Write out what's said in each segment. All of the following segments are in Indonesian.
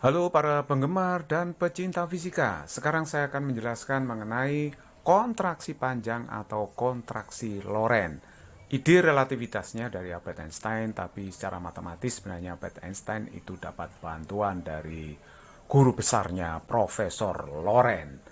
Halo para penggemar dan pecinta fisika. Sekarang saya akan menjelaskan mengenai kontraksi panjang atau kontraksi Lorentz. Ide relativitasnya dari Albert Einstein, tapi secara matematis sebenarnya Albert Einstein itu dapat bantuan dari guru besarnya Profesor Lorentz.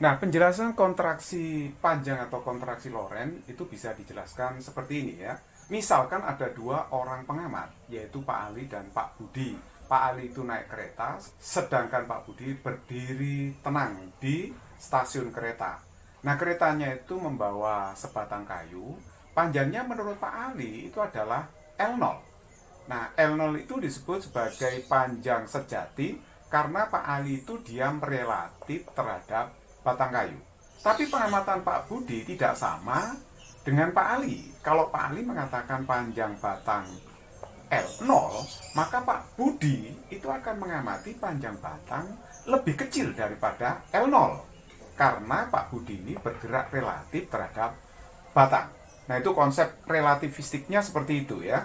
Nah, penjelasan kontraksi panjang atau kontraksi Lorentz itu bisa dijelaskan seperti ini ya. Misalkan ada dua orang pengamat, yaitu Pak Ali dan Pak Budi. Pak Ali itu naik kereta, sedangkan Pak Budi berdiri tenang di stasiun kereta. Nah, keretanya itu membawa sebatang kayu, panjangnya menurut Pak Ali itu adalah L0. Nah, L0 itu disebut sebagai panjang sejati karena Pak Ali itu diam relatif terhadap batang kayu. Tapi pengamatan Pak Budi tidak sama dengan Pak Ali. Kalau Pak Ali mengatakan panjang batang L0, maka Pak Budi itu akan mengamati panjang batang lebih kecil daripada L0. Karena Pak Budi ini bergerak relatif terhadap batang. Nah, itu konsep relativistiknya seperti itu ya.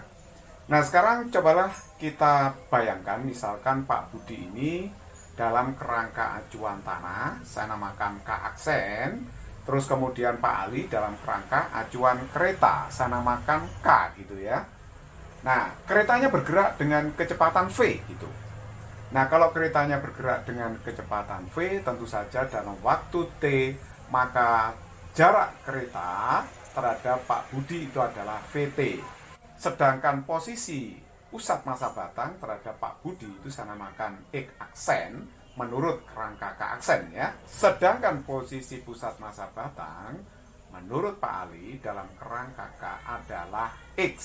Nah, sekarang cobalah kita bayangkan misalkan Pak Budi ini dalam kerangka acuan tanah, saya namakan K aksen. Terus kemudian Pak Ali dalam kerangka acuan kereta, saya namakan K gitu ya. Nah, keretanya bergerak dengan kecepatan V gitu. Nah, kalau keretanya bergerak dengan kecepatan V, tentu saja dalam waktu T, maka jarak kereta terhadap Pak Budi itu adalah VT. Sedangkan posisi pusat massa batang terhadap Pak Budi itu saya namakan X aksen menurut kerangka K aksen ya. Sedangkan posisi pusat massa batang menurut Pak Ali dalam kerangka K adalah X.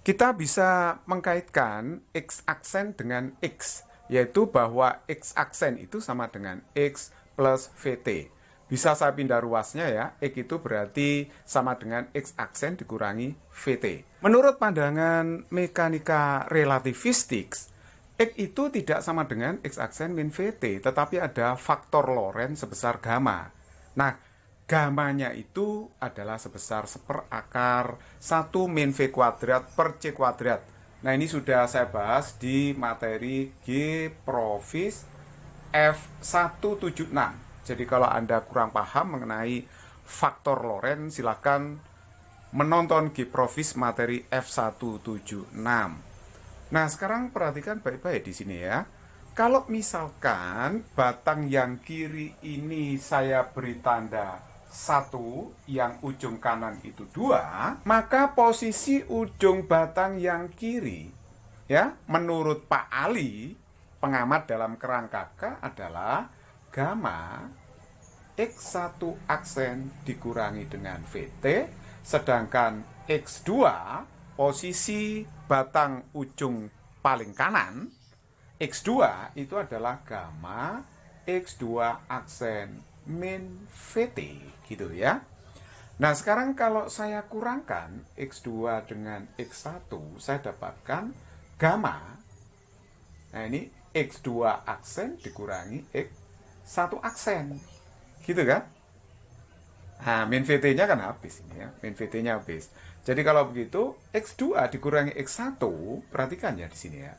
Kita bisa mengkaitkan X aksen dengan X, yaitu bahwa X aksen itu sama dengan X plus VT. Bisa saya pindah ruasnya ya, X itu berarti sama dengan X aksen dikurangi VT. Menurut pandangan mekanika relativistik, X itu tidak sama dengan X aksen min VT, tetapi ada faktor Lorentz sebesar gamma. Nah, gamanya itu adalah sebesar 1/1 min V kuadrat per C kuadrat. Nah, ini sudah saya bahas di materi G Profis F176. Jadi kalau Anda kurang paham mengenai faktor Lorentz, silakan menonton G Profis materi F176. Nah, sekarang perhatikan baik-baik di sini ya. Kalau misalkan batang yang kiri ini saya beri tanda 1, yang ujung kanan itu 2, maka posisi ujung batang yang kiri ya menurut Pak Ali, pengamat dalam kerangka K, adalah gamma X1 aksen dikurangi dengan VT, sedangkan X2 posisi batang ujung paling kanan, X2 itu adalah gamma X2 aksen min VT gitu ya. Nah, sekarang kalau saya kurangkan X2 dengan X1, saya dapatkan gamma. Nah, ini X2 aksen dikurangi X1 aksen. Gitu kan? Nah, min VT-nya kan habis ini ya. Min VT-nya habis. Jadi kalau begitu X2 dikurangi X1, perhatikan ya di sini ya.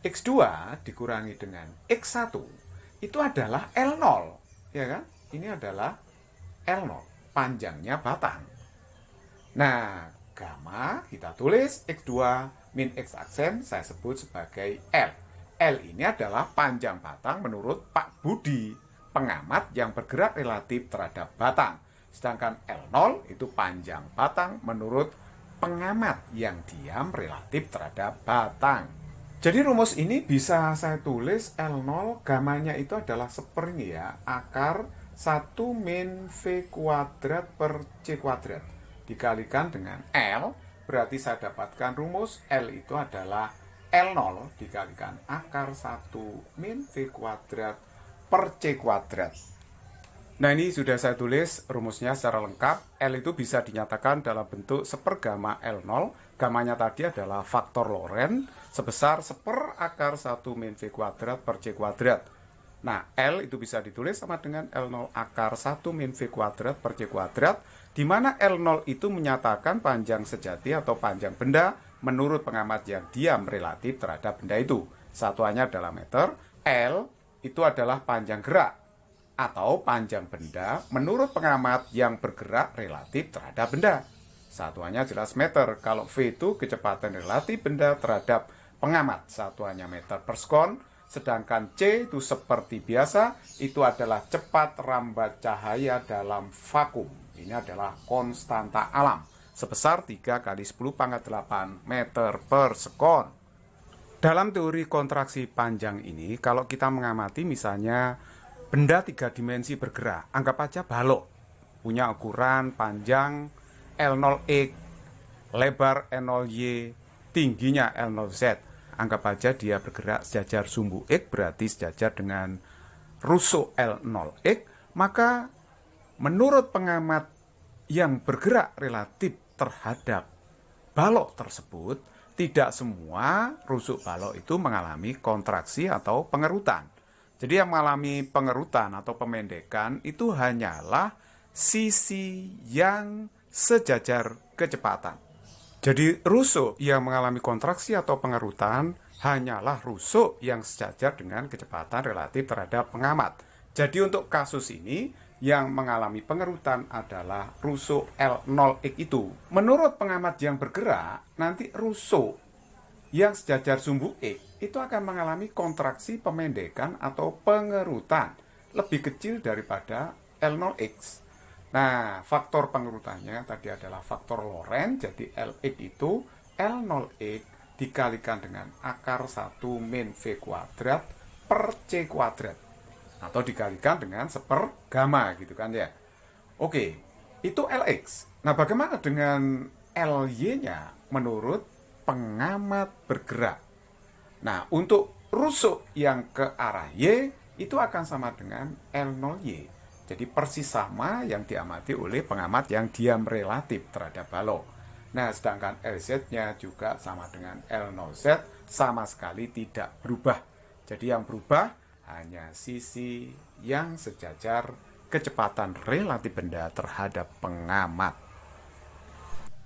X2 dikurangi dengan X1 itu adalah L0, ya kan? Ini adalah L0, panjangnya batang. Nah, gamma kita tulis X2 min X aksen saya sebut sebagai L. L ini adalah panjang batang menurut Pak Budi, pengamat yang bergerak relatif terhadap batang. Sedangkan L0 itu panjang batang menurut pengamat yang diam relatif terhadap batang. Jadi rumus ini bisa saya tulis L0 gamanya itu adalah seperti ya, akar 1 min V kuadrat per C kuadrat dikalikan dengan L, berarti saya dapatkan rumus L itu adalah L0 dikalikan akar 1 min V kuadrat per C kuadrat. Nah, ini sudah saya tulis rumusnya secara lengkap. L itu bisa dinyatakan dalam bentuk 1 gamma L0. Gamanya tadi adalah faktor Lorentz sebesar 1 akar 1 min V kuadrat per C kuadrat. Nah, L itu bisa ditulis sama dengan L0 akar 1 min V kuadrat per C kuadrat, di mana L0 itu menyatakan panjang sejati atau panjang benda menurut pengamat yang diam relatif terhadap benda itu. satuannya adalah meter. L itu adalah panjang gerak atau panjang benda menurut pengamat yang bergerak relatif terhadap benda. Satuannya jelas meter. Kalau V itu kecepatan relatif benda terhadap pengamat, satuannya meter per sekon. Sedangkan C itu seperti biasa, itu adalah cepat rambat cahaya dalam vakum. Ini adalah konstanta alam sebesar 3 kali 10⁸ meter per sekon. Dalam teori kontraksi panjang ini, kalau kita mengamati misalnya benda 3 dimensi bergerak, anggap aja balok, punya ukuran panjang L0X, lebar L0Y, tingginya L0Z. Anggap aja dia bergerak sejajar sumbu X, berarti sejajar dengan rusuk L0X. Maka menurut pengamat yang bergerak relatif terhadap balok tersebut, tidak semua rusuk balok itu mengalami kontraksi atau pengerutan. Jadi yang mengalami pengerutan atau pemendekan itu hanyalah sisi yang sejajar kecepatan. Jadi rusuk yang mengalami kontraksi atau pengerutan hanyalah rusuk yang sejajar dengan kecepatan relatif terhadap pengamat. Jadi untuk kasus ini yang mengalami pengerutan adalah rusuk L0X itu. Menurut pengamat yang bergerak, nanti rusuk yang sejajar sumbu X itu akan mengalami kontraksi pemendekan atau pengerutan lebih kecil daripada L0X. Nah, faktor pengerutannya tadi adalah faktor Lorentz, jadi Lx itu L0x dikalikan dengan akar 1 min V kuadrat per C kuadrat. Atau dikalikan dengan 1/, gitu kan ya. Oke, itu Lx. Nah, bagaimana dengan Ly-nya menurut pengamat bergerak? Nah, untuk rusuk yang ke arah Y itu akan sama dengan L0Y. Jadi persis sama yang diamati oleh pengamat yang diam relatif terhadap balok. Nah, sedangkan LZ-nya juga sama dengan L0Z, sama sekali tidak berubah. Jadi yang berubah hanya sisi yang sejajar kecepatan relatif benda terhadap pengamat.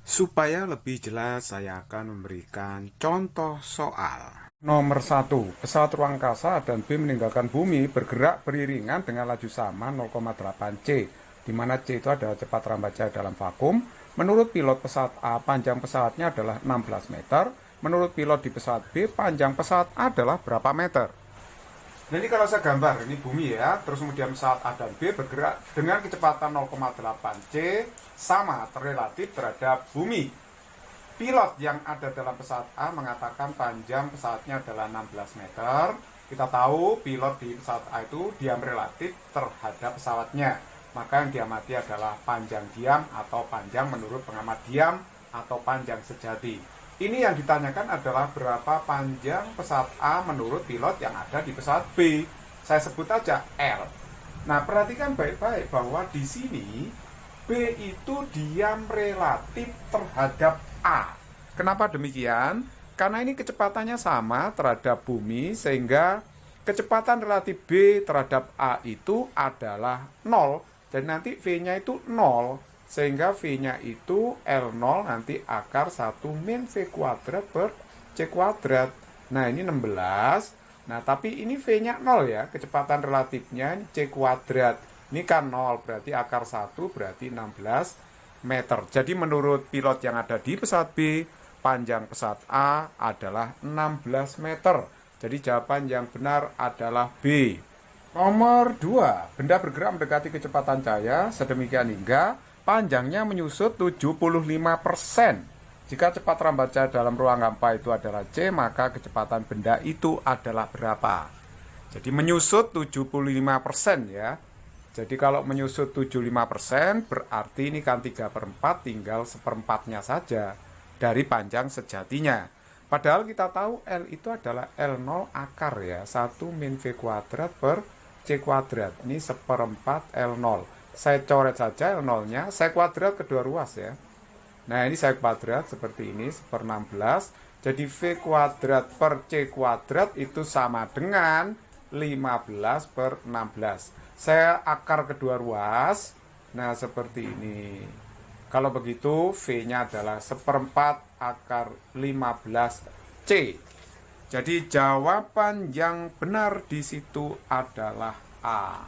Supaya lebih jelas, saya akan memberikan contoh soal. Nomor 1, pesawat ruang angkasa A dan B meninggalkan bumi bergerak beriringan dengan laju sama 0,8 C, di mana C itu adalah cepat rambat cahaya dalam vakum. Menurut pilot pesawat A, panjang pesawatnya adalah 16 meter. Menurut pilot di pesawat B, panjang pesawat A adalah berapa meter? Nah, ini kalau saya gambar, ini bumi ya, terus kemudian pesawat A dan B bergerak dengan kecepatan 0,8 C, sama relatif terhadap bumi. Pilot yang ada dalam pesawat A mengatakan panjang pesawatnya adalah 16 meter. Kita tahu pilot di pesawat A itu diam relatif terhadap pesawatnya. Maka yang diamati adalah panjang diam atau panjang menurut pengamat diam atau panjang sejati. Ini yang ditanyakan adalah berapa panjang pesawat A menurut pilot yang ada di pesawat B. Saya sebut aja L. Nah, perhatikan baik-baik bahwa di sini B itu diam relatif terhadap A. Kenapa demikian? Karena ini kecepatannya sama terhadap bumi, sehingga kecepatan relatif B terhadap A itu adalah 0. Dan nanti V-nya itu 0, sehingga V-nya itu L0 nanti akar 1 min V kuadrat per C kuadrat. Nah, ini 16. Nah, tapi ini V-nya 0 ya, kecepatan relatifnya C kuadrat. Ini kan 0, berarti akar 1 berarti 16 meter. Jadi menurut pilot yang ada di pesawat B, panjang pesawat A adalah 16 meter. Jadi jawaban yang benar adalah B. Nomor 2, benda bergerak mendekati kecepatan cahaya sedemikian hingga panjangnya menyusut 75%. Jika cepat rambat cahaya dalam ruang hampa itu adalah C, maka kecepatan benda itu adalah berapa? Jadi menyusut 75% ya. Jadi kalau menyusut 75% berarti ini kan 3/4 tinggal 1/4-nya saja dari panjang sejatinya. Padahal kita tahu L itu adalah L0 akar ya, 1 min V kuadrat per C kuadrat. Ini 1/4 L0. Saya coret saja L0-nya, saya kuadrat kedua ruas ya. Nah, ini saya kuadrat seperti ini, 1/16. Jadi V kuadrat per C kuadrat itu sama dengan 15/16. Saya akar kedua ruas. Nah, seperti ini. Kalau begitu, V-nya adalah 1/4 akar 15C. Jadi jawaban yang benar di situ adalah A.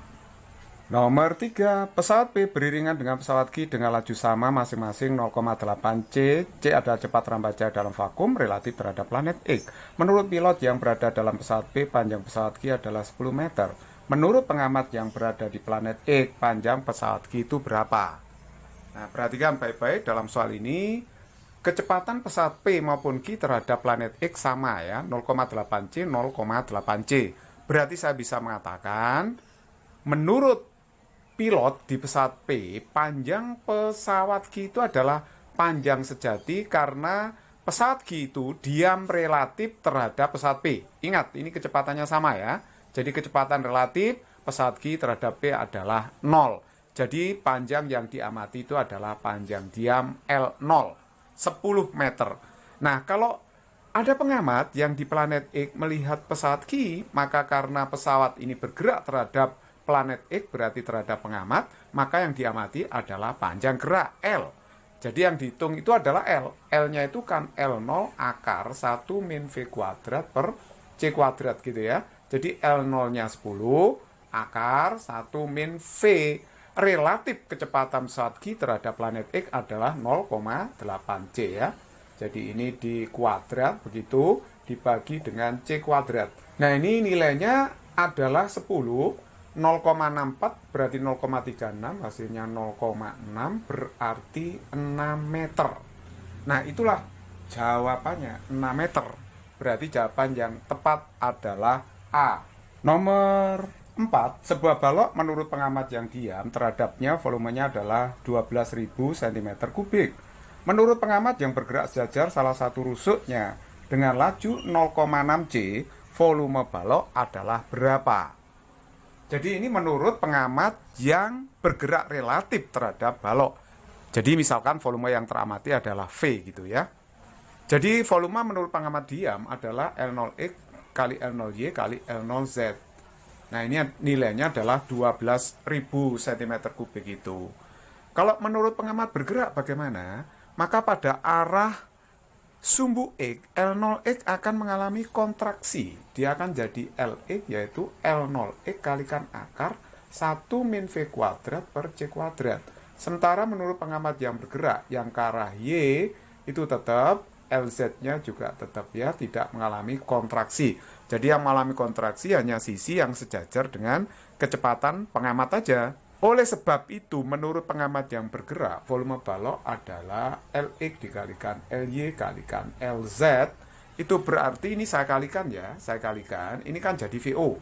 Nomor 3, pesawat P beriringan dengan pesawat Q dengan laju sama masing-masing 0,8 C. C adalah cepat rambaja dalam vakum relatif terhadap planet X. Menurut pilot yang berada dalam pesawat P, panjang pesawat Q adalah 10 meter. Menurut pengamat yang berada di planet X, panjang pesawat Q itu berapa? Nah, perhatikan baik-baik dalam soal ini. Kecepatan pesawat P maupun Q terhadap planet X sama ya, 0,8 C, 0,8 C. Berarti saya bisa mengatakan, menurut pilot di pesawat P, panjang pesawat Q itu adalah panjang sejati karena pesawat Q itu diam relatif terhadap pesawat P. Ingat, ini kecepatannya sama ya. Jadi kecepatan relatif pesawat Q terhadap P adalah 0. Jadi panjang yang diamati itu adalah panjang diam L0, 10 meter. Nah, kalau ada pengamat yang di planet X melihat pesawat Q, maka karena pesawat ini bergerak terhadap planet X berarti terhadap pengamat, maka yang diamati adalah panjang gerak L. Jadi yang dihitung itu adalah L. L-nya itu kan L0 akar 1 min V kuadrat per C kuadrat gitu ya. Jadi L0-nya 10 akar 1 min V. Relatif kecepatan pesawat Q terhadap planet X adalah 0,8 C ya. Jadi ini di kuadrat begitu dibagi dengan C kuadrat. Nah ini nilainya adalah 10. 0,64 berarti 0,36, hasilnya 0,6 berarti 6 meter. Nah itulah jawabannya, 6 meter. Berarti jawaban yang tepat adalah A. Nomor 4, sebuah balok menurut pengamat yang diam terhadapnya volumenya adalah 12.000 cm3. Menurut pengamat yang bergerak sejajar salah satu rusuknya dengan laju 0,6 C, volume balok adalah berapa? Jadi ini menurut pengamat yang bergerak relatif terhadap balok. Jadi misalkan volume yang teramati adalah V gitu ya. Jadi volume menurut pengamat diam adalah L0X kali L0Y kali L0Z. Nah ini nilainya adalah 12.000 cm3 itu. Kalau menurut pengamat bergerak bagaimana? Maka pada arah sumbu X, L0X akan mengalami kontraksi. Dia akan jadi LX, yaitu L0X kalikan akar 1 min V kuadrat per C kuadrat. Sementara menurut pengamat yang bergerak, yang ke arah Y, itu tetap LZ-nya juga tetap ya, tidak mengalami kontraksi. Jadi yang mengalami kontraksi hanya sisi yang sejajar dengan kecepatan pengamat aja. Oleh sebab itu, menurut pengamat yang bergerak, volume balok adalah Lx dikalikan Ly kalikan Lz. Itu berarti ini saya kalikan ya, saya kalikan, ini kan jadi VO.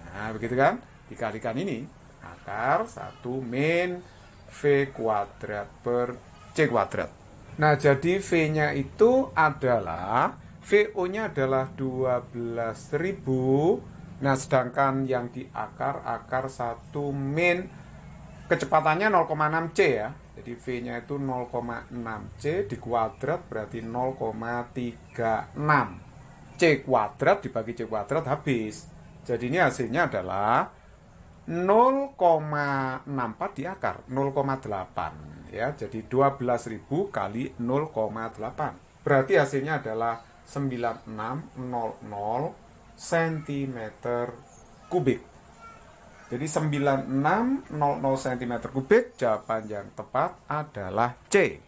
Nah, begitu kan? Dikalikan ini, akar 1 min V kuadrat per C kuadrat. Nah, jadi V-nya itu adalah, VO-nya adalah 12.000. Nah, sedangkan yang di akar 1 min, kecepatannya 0,6 C ya. Jadi V-nya itu 0,6 C di kuadrat berarti 0,36. C kuadrat dibagi C kuadrat habis. Jadi ini hasilnya adalah 0,64 di akar, 0,8. Ya, jadi 12.000 kali 0,8. Berarti hasilnya adalah 9600 cm3. Jadi 9600 cm3, jawaban yang tepat adalah C.